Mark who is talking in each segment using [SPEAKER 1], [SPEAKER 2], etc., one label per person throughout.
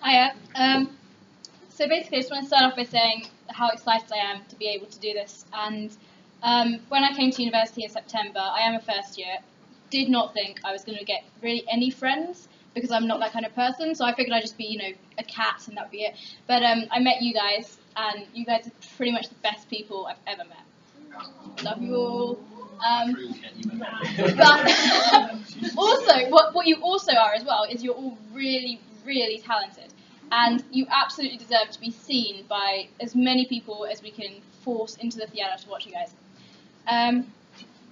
[SPEAKER 1] Hiya. So basically, I just want to start off by saying how excited I am to be able to do this. And when I came to university in September, I am a first year. Did not think I was going to get really any friends because I'm not that kind of person. So I figured I'd just be, a cat and that'd be it. But I met you guys, and you guys are pretty much the best people I've ever met. Love you all. But also, what you also are as well is you're all really, really talented, and you absolutely deserve to be seen by as many people as we can force into the theatre to watch you guys.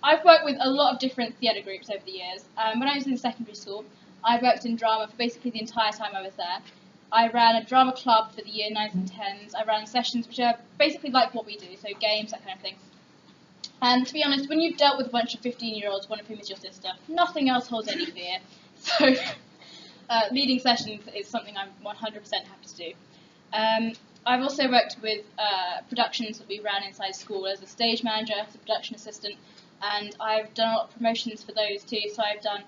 [SPEAKER 1] I've worked with a lot of different theatre groups over the years. When I was in secondary school, I worked in drama for basically the entire time I was there. I ran a drama club for the year 9s and 10s. I ran sessions which are basically like what we do, so games, that kind of thing. And to be honest, when you've dealt with a bunch of 15-year-olds, one of whom is your sister, nothing else holds any fear. So leading sessions is something I'm 100% happy to do. I've also worked with productions that we ran inside school as a stage manager, as a production assistant, and I've done a lot of promotions for those too. So I've done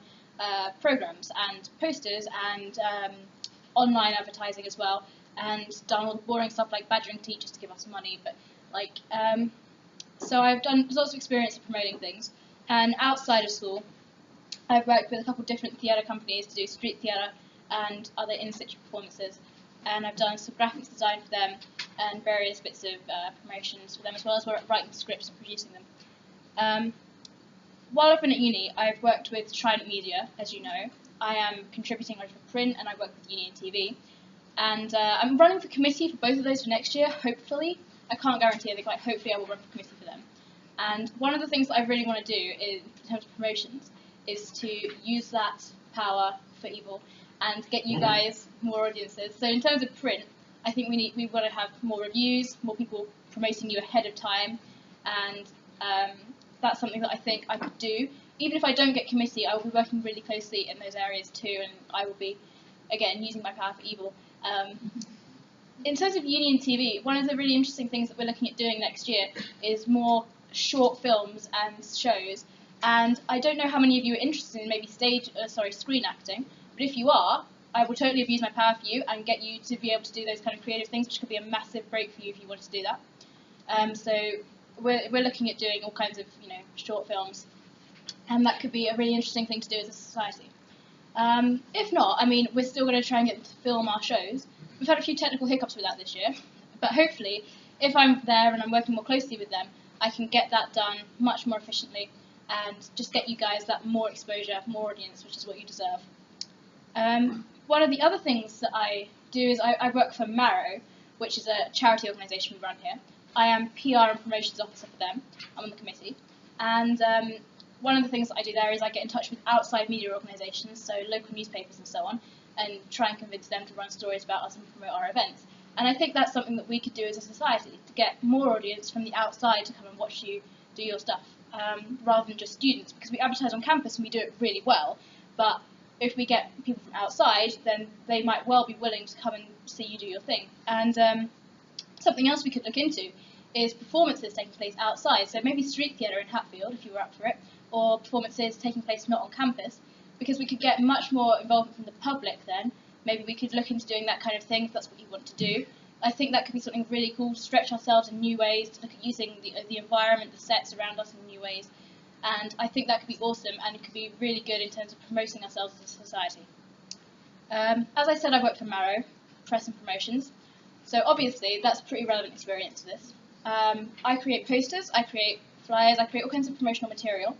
[SPEAKER 1] programmes and posters and online advertising as well, and done all the boring stuff like badgering teachers to give us money. But so I've done lots of experience in promoting things. And outside of school, I've worked with a couple of different theatre companies to do street theatre and other in-situ performances. And I've done some graphics design for them and various bits of promotions for them, as well as writing scripts and producing them. While I've been at uni, I've worked with Trident Media, as you know. I am contributing on for print, and I work with Union TV. And I'm running for committee for both of those for next year, hopefully. I can't guarantee anything, but hopefully I will run for committee for them. And one of the things that I really want to do in terms of promotions is to use that power for evil and get you guys more audiences. So in terms of print, I think we want to have more reviews, more people promoting you ahead of time, and that's something that I think I could do. Even if I don't get committee, I will be working really closely in those areas too, and I will be, again, using my power for evil. In terms of Union TV, one of the really interesting things that we're looking at doing next year is more short films and shows. And I don't know how many of you are interested in maybe screen acting, but if you are, I will totally abuse my power for you and get you to be able to do those kind of creative things, which could be a massive break for you if you wanted to do that. So we're looking at doing all kinds of short films, and that could be a really interesting thing to do as a society. If not, we're still going to try and get them to film our shows. We've had a few technical hiccups with that this year, but hopefully, if I'm there and I'm working more closely with them, I can get that done much more efficiently and just get you guys that more exposure, more audience, which is what you deserve. One of the other things that I do is I work for Marrow, which is a charity organisation we run here. I am PR and promotions officer for them. I'm on the committee. And one of the things that I do there is I get in touch with outside media organisations, so local newspapers and so on, and try and convince them to run stories about us and promote our events. And I think that's something that we could do as a society, to get more audience from the outside to come and watch you do your stuff, rather than just students, because we advertise on campus and we do it really well, but if we get people from outside, then they might well be willing to come and see you do your thing. And something else we could look into is performances taking place outside, so maybe street theatre in Hatfield, if you were up for it, or performances taking place not on campus, because we could get much more involvement from the public then. Maybe we could look into doing that kind of thing if that's what you want to do. I think that could be something really cool, to stretch ourselves in new ways, to look at using the environment, the sets around us in new ways. And I think that could be awesome, and it could be really good in terms of promoting ourselves as a society. As I said, I work for Marrow, press and promotions. So obviously that's pretty relevant experience to this. I create posters, I create flyers, I create all kinds of promotional material.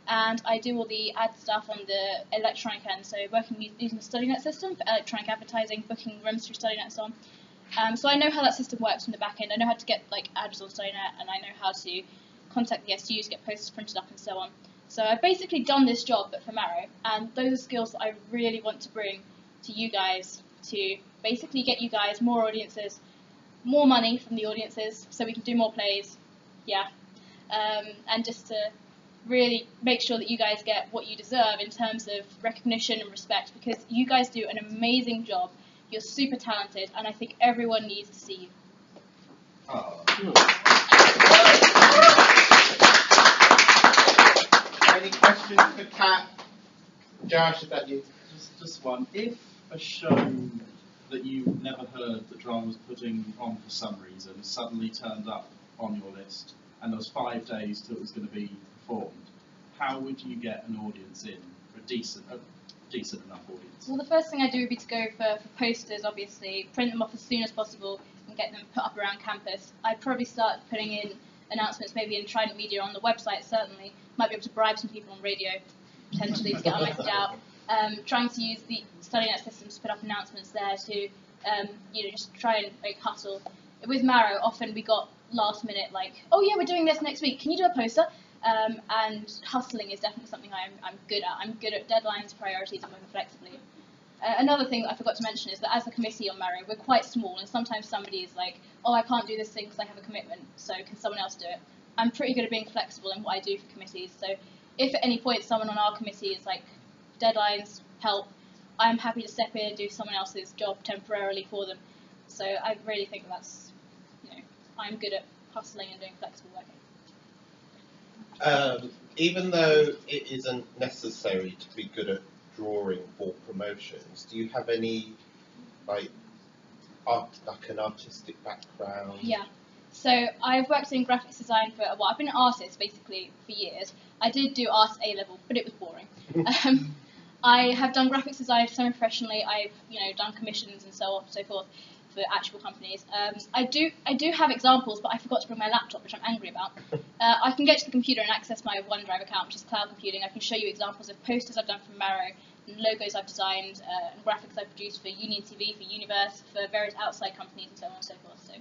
[SPEAKER 1] And I do all the ad stuff on the electronic end, so working using the StudyNet system for electronic advertising, booking rooms through StudyNet and so on. So I know how that system works from the back end. I know how to get ads on StudyNet, and I know how to contact the SUs, get posters printed up and so on. So I've basically done this job but for Marrow, and those are skills that I really want to bring to you guys, to basically get you guys more audiences, more money from the audiences, so we can do more plays, and just to really make sure that you guys get what you deserve in terms of recognition and respect, because you guys do an amazing job. You're super talented, and I think everyone needs to see you.
[SPEAKER 2] Any questions for Kat? Josh, is that you?
[SPEAKER 3] Just one. If a show
[SPEAKER 2] that you never heard that Drama was putting on for some reason suddenly turned up on your list, and there was 5 days till it was going to be performed, how would you get an audience in for a decent enough audience?
[SPEAKER 1] Well, the first thing I do would be to go for posters, obviously, print them off as soon as possible and get them put up around campus. I'd probably start putting in announcements maybe in Trident Media on the website, certainly. Might be able to bribe some people on radio, potentially, to get our message out. Trying to use the StudyNet system to put up announcements there to, just try and hustle. With Marrow, often we got last minute, like, oh yeah, we're doing this next week, can you do a poster? And hustling is definitely something I'm good at. I'm good at deadlines, priorities, and working flexibly. Another thing that I forgot to mention is that as a committee on Marrow, we're quite small, and sometimes somebody is like, oh, I can't do this thing because I have a commitment, so can someone else do it? I'm pretty good at being flexible in what I do for committees, so if at any point someone on our committee is like, deadlines, help, I'm happy to step in and do someone else's job temporarily for them. So I really think that's, I'm good at hustling and doing flexible working.
[SPEAKER 3] Even though it isn't necessary to be good at drawing for promotions, do you have any like an artistic background?
[SPEAKER 1] Yeah. So I've worked in graphics design for a while. I've been an artist basically for years. I did do art at A level, but it was boring. I have done graphics design semi-professionally. I've done commissions and so on and so forth for actual companies. I do have examples, but I forgot to bring my laptop, which I'm angry about. I can get to the computer and access my OneDrive account, which is cloud computing. I can show you examples of posters I've done for Marrow, and logos I've designed, and graphics I've produced for Union TV, for Universe, for various outside companies, and so on and so forth. So if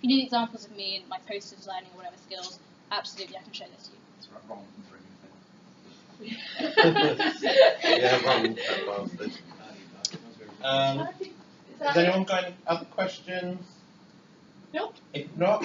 [SPEAKER 1] you need examples of me and my poster designing or whatever skills, absolutely I can show this to you.
[SPEAKER 2] That's right, wrong from bringing
[SPEAKER 3] Yeah, wrong, bastard. Has anyone got any other questions?
[SPEAKER 1] Nope.
[SPEAKER 3] If not,